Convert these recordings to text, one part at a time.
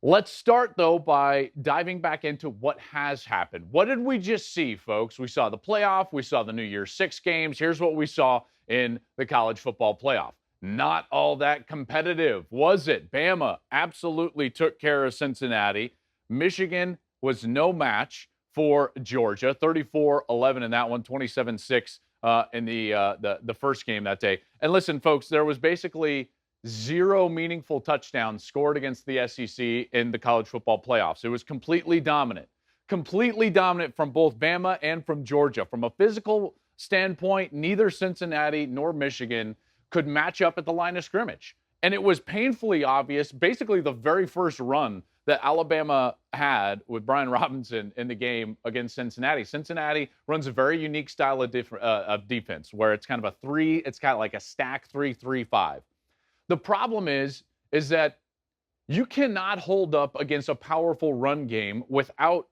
Let's start, though, by diving back into what has happened. What did we just see, folks? We saw the playoff. We saw the New Year's Six games. Here's what we saw in the college football playoff. Not all that competitive, was it? Bama absolutely took care of Cincinnati. Michigan was no match for Georgia, 34-11 in that one, 27-6 in the first game that day. And listen, folks, there was basically zero meaningful touchdowns scored against the SEC in the college football playoffs. It was completely dominant from both Bama and from Georgia. From a physical standpoint, neither Cincinnati nor Michigan could match up at the line of scrimmage. And it was painfully obvious, basically the very first run that Alabama had with Brian Robinson in the game against Cincinnati. Cincinnati runs a very unique style of defense where it's kind of it's kind of like a stack 3-3-5. The problem is that you cannot hold up against a powerful run game without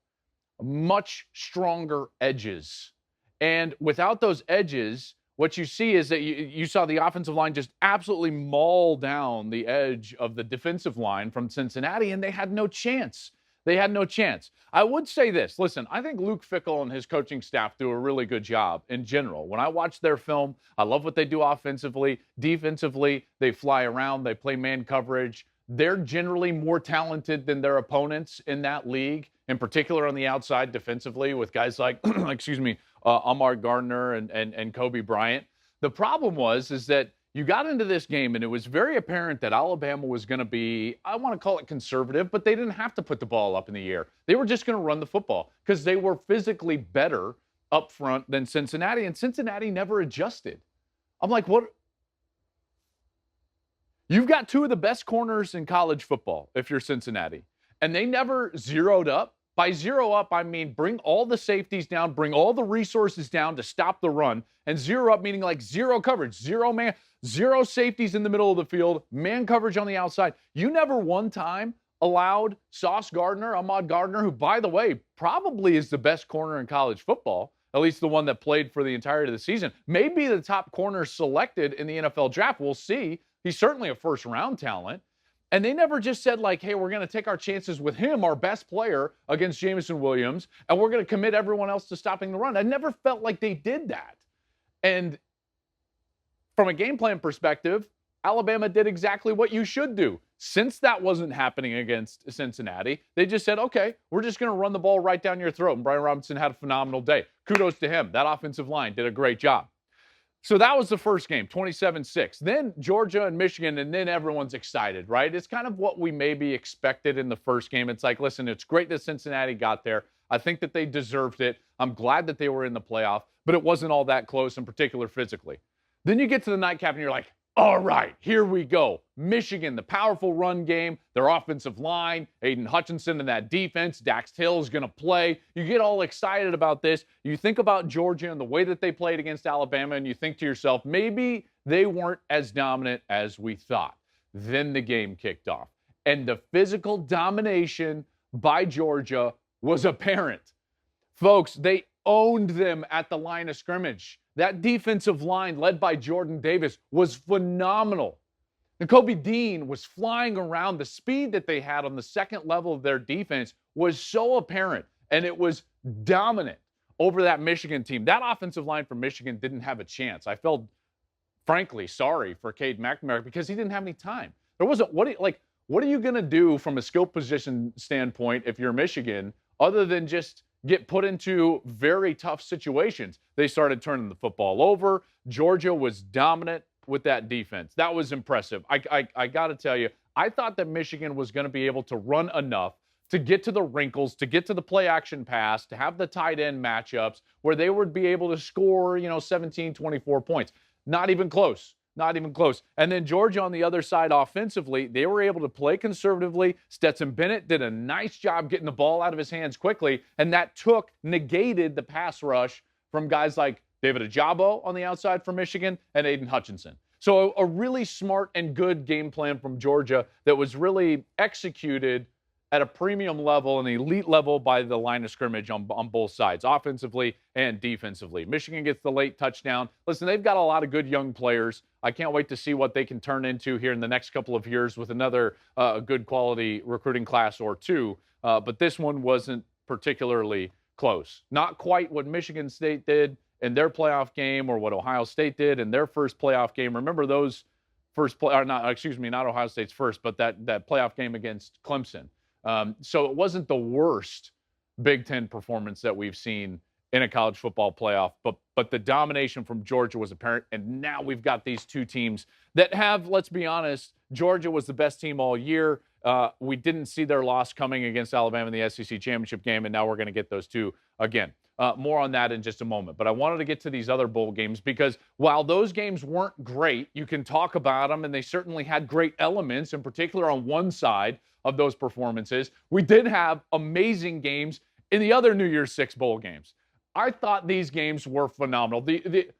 much stronger edges. And without those edges, what you see is that you saw the offensive line just absolutely maul down the edge of the defensive line from Cincinnati, and they had no chance. I would say this. Listen, I think Luke Fickell and his coaching staff do a really good job in general. When I watch their film, I love what they do offensively. Defensively, they fly around. They play man coverage. They're generally more talented than their opponents in that league, in particular on the outside defensively with guys like, Ahmar Gardner and Kobe Bryant. The problem is that you got into this game, and it was very apparent that Alabama was going to be, I want to call it conservative, but they didn't have to put the ball up in the air. They were just going to run the football because they were physically better up front than Cincinnati, and Cincinnati never adjusted. I'm like, what? You've got two of the best corners in college football if you're Cincinnati, and they never zeroed up. By zero up, I mean bring all the safeties down, bring all the resources down to stop the run, and zero up meaning like zero coverage, zero man, zero safeties in the middle of the field, man coverage on the outside. You never one time allowed Sauce Gardner, Ahmad Gardner, who, by the way, probably is the best corner in college football, at least the one that played for the entirety of the season, maybe the top corner selected in the NFL draft. We'll see. He's certainly a first-round talent. And they never just said, like, hey, we're going to take our chances with him, our best player, against Jameson Williams, and we're going to commit everyone else to stopping the run. I never felt like they did that. And from a game plan perspective, Alabama did exactly what you should do. Since that wasn't happening against Cincinnati, they just said, okay, we're just going to run the ball right down your throat. And Brian Robinson had a phenomenal day. Kudos to him. That offensive line did a great job. So that was the first game, 27-6. Then Georgia and Michigan, and then everyone's excited, right? It's kind of what we maybe expected in the first game. It's like, listen, it's great that Cincinnati got there. I think that they deserved it. I'm glad that they were in the playoff, but it wasn't all that close, in particular physically. Then you get to the nightcap, and you're like, all right, here we go. Michigan, the powerful run game, their offensive line, Aiden Hutchinson and that defense, Dax Hill is going to play. You get all excited about this. You think about Georgia and the way that they played against Alabama, and you think to yourself, maybe they weren't as dominant as we thought. Then the game kicked off, and the physical domination by Georgia was apparent. Folks, they owned them at the line of scrimmage. That defensive line led by Jordan Davis was phenomenal. And Kobe Dean was flying around. The speed that they had on the second level of their defense was so apparent, and it was dominant over that Michigan team. That offensive line for Michigan didn't have a chance. I felt, frankly, sorry for Cade McNamara because he didn't have any time. There wasn't, what are you going to do from a skill position standpoint if you're Michigan other than just get put into very tough situations? They started turning the football over. Georgia was dominant with that defense. That was impressive. I got to tell you, I thought that Michigan was going to be able to run enough to get to the wrinkles, to get to the play action pass, to have the tight end matchups where they would be able to score, 17, 24 points. Not even close. Not even close. And then Georgia on the other side offensively, they were able to play conservatively. Stetson Bennett did a nice job getting the ball out of his hands quickly, and that negated the pass rush from guys like David Ajabo on the outside for Michigan and Aiden Hutchinson. So a really smart and good game plan from Georgia that was really executed at a premium level, an elite level by the line of scrimmage on both sides, offensively and defensively. Michigan gets the late touchdown. Listen, they've got a lot of good young players. I can't wait to see what they can turn into here in the next couple of years with another good quality recruiting class or two. But this one wasn't particularly close. Not quite what Michigan State did in their playoff game or what Ohio State did in their first playoff game. Remember those not Ohio State's first, but that playoff game against Clemson. So it wasn't the worst Big Ten performance that we've seen in a college football playoff, but the domination from Georgia was apparent, and now we've got these two teams that have, let's be honest, Georgia was the best team all year. We didn't see their loss coming against Alabama in the SEC championship game, and now we're going to get those two again. More on that in just a moment. But I wanted to get to these other bowl games because while those games weren't great, you can talk about them, and they certainly had great elements, in particular on one side of those performances. We did have amazing games in the other New Year's Six bowl games. I thought these games were phenomenal. The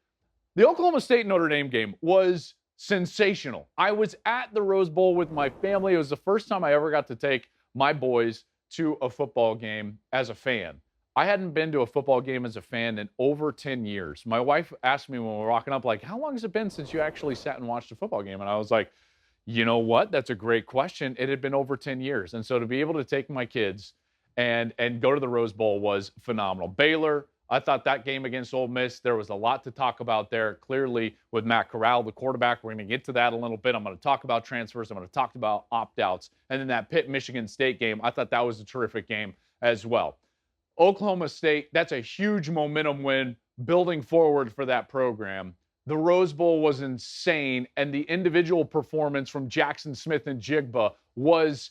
Oklahoma State Notre Dame game was sensational. I was at the Rose Bowl with my family. It was the first time I ever got to take my boys to a football game as a fan. I hadn't been to a football game as a fan in over 10 years. My wife asked me when we were walking up, like, how long has it been since you actually sat and watched a football game? And I was like, you know what? That's a great question. It had been over 10 years. And so to be able to take my kids and go to the Rose Bowl was phenomenal. Baylor, I thought that game against Ole Miss, there was a lot to talk about there. Clearly, with Matt Corral, the quarterback, we're going to get to that a little bit. I'm going to talk about transfers. I'm going to talk about opt-outs. And then that Pitt-Michigan State game, I thought that was a terrific game as well. Oklahoma State, that's a huge momentum win building forward for that program. The Rose Bowl was insane, and the individual performance from Jaxon, Smith-Njigba was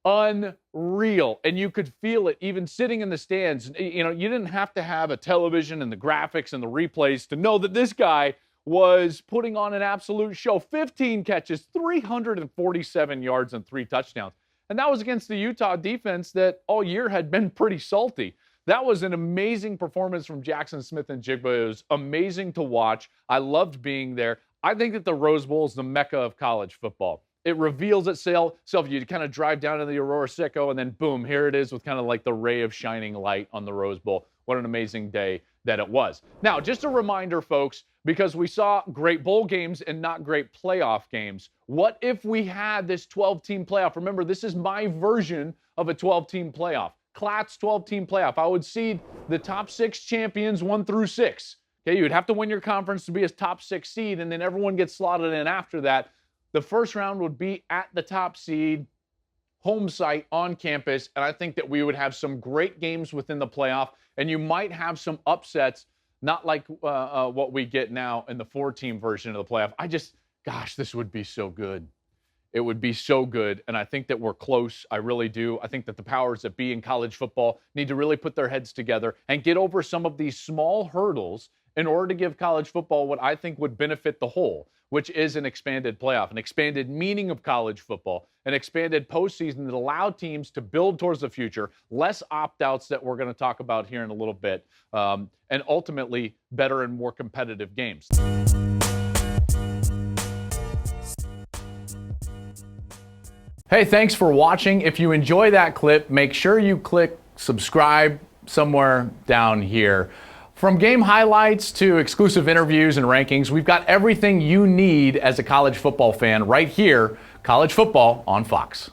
unreal, and you could feel it even sitting in the stands. You know, you didn't have to have a television and the graphics and the replays to know that this guy was putting on an absolute show. 15 catches, 347 yards, and 3 touchdowns. And that was against the Utah defense that all year had been pretty salty. That was an amazing performance from Jaxon Smith-Njigba. It was amazing to watch. I loved being there. I think that the Rose Bowl is the mecca of college football. It reveals itself. You kind of drive down to the Aurora Sicko, and then boom, here it is with kind of like the ray of shining light on the Rose Bowl. What an amazing day that it was. Now, just a reminder, folks, because we saw great bowl games and not great playoff games. What if we had this 12-team playoff? Remember, this is my version of a 12-team playoff. Klatt's 12-team playoff. I would seed the top 6 champions 1 through 6. Okay, you would have to win your conference to be a top 6 seed, and then everyone gets slotted in after that. The first round would be at the top seed, home site on campus, and I think that we would have some great games within the playoff, and you might have some upsets, not like what we get now in the 4-team version of the playoff. Gosh, this would be so good. It would be so good, and I think that we're close. I really do. I think that the powers that be in college football need to really put their heads together and get over some of these small hurdles in order to give college football what I think would benefit the whole, which is an expanded playoff, an expanded meaning of college football, an expanded postseason that allow teams to build towards the future, less opt-outs that we're going to talk about here in a little bit, and ultimately better and more competitive games. Hey, thanks for watching. If you enjoy that clip, make sure you click subscribe somewhere down here. From game highlights to exclusive interviews and rankings, we've got everything you need as a college football fan right here, College Football on Fox.